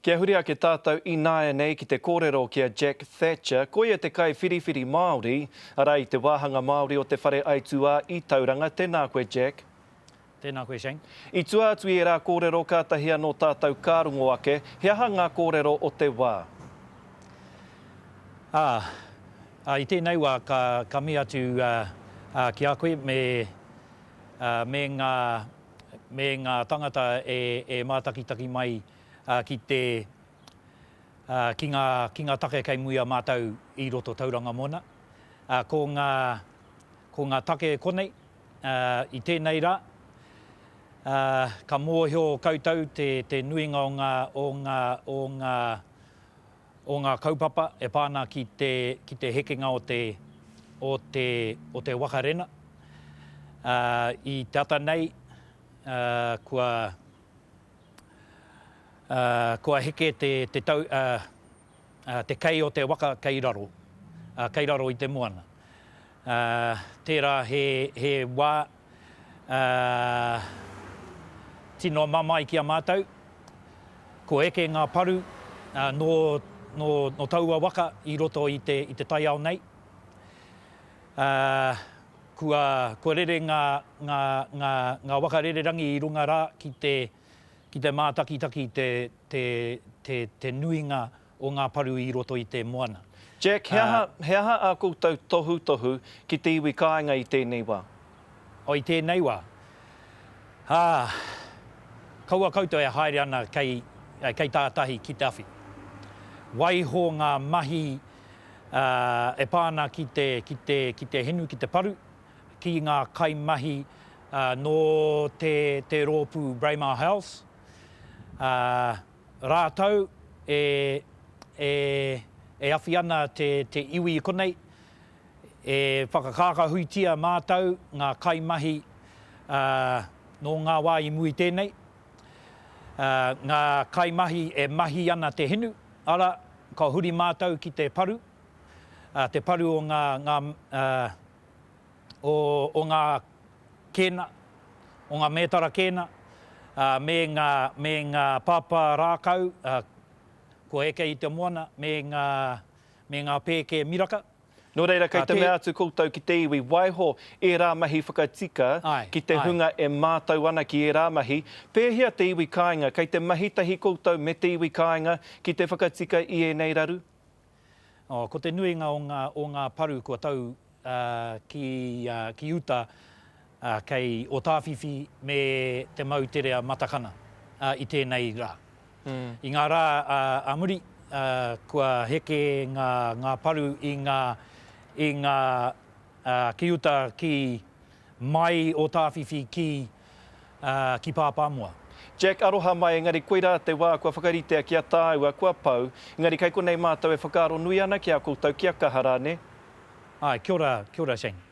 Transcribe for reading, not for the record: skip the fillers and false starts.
Kia huri a ke tātou I nāia nei ki te kōrero kia Jack Thatcher, koia te kai whiriwhiri Māori, ara I te wāhanga Māori o te whare aitua I tauranga. Tēnā koe, Jack. Tēnā koe, Shane. I tua atu I rā kōrero kātahia no tātou kārungo ake, he aha ngā kōrero o te wā? I tēnei wā ka mea atu ki a koe me ngā tangata e mātakitaki mai ki ngā take kei muia mātau I roto tauranga mona. Ko ngā take konei I tēnei rā, ka mōhio koutou te nuinga o ngā kaupapa e pāna ki te hekenga o te wakarena. I tata nei, kua heke te kei o te waka keiraro, keiraro I te moana. Tērā he wā tino mamai ki a mātou, ko heke ngā paru no taua waka I roto I te tai ao nei. Kua rere ngā waka rererangi I runga rā ki te mātakitaki te nuinga o ngā paru I roto I te moana. Jack, he aha a koutou tohu ki te iwi kāinga I tēnei wā? I tēnei wā. Kaua koutou e haere ana kei tātahi ki te awhi. Waiho ngā mahi e pāna ki te henu, ki te paru, ki ngā kaimahi no te rōpū Braemar House. Rātau e awhi ana te iwi I konei, e whakakākahuitia mātau ngā kaimahi no ngā wā I mui tēnei. Ngā kaimahi e mahi ana te henu, ara ka huri mātau ki te paru. Te paru o ngā kēna, o ngā mētara kēna, me ngā pāpā rākau, ko eke I te moana, me ngā pēke miraka. Nō reira, kei te mea atu koutou ki te iwi, waiho e rā mahi whakatika ki te hunga e mātau ana ki e rā mahi. Pēhea te iwi kāinga, kei te mahitahi koutou me te iwi kāinga ki te whakatika I e nei raru? Ko te nuinga o ngā paru kua tau ki uta kei o tāwhiwhi me te mauterea matakana I tēnei rā. I ngā rā a muri, kua heke ngā paru I ngā ki uta ki mai o tāwhiwhi ki pāpāmua. Jack, aroha mai, engari koe rā te wā kua whakaritea ki a tāua, kua pau, engari kei konei mātou e whakaaro nui ana ki a koutou ki a kahara, ne? Kia ora Shane.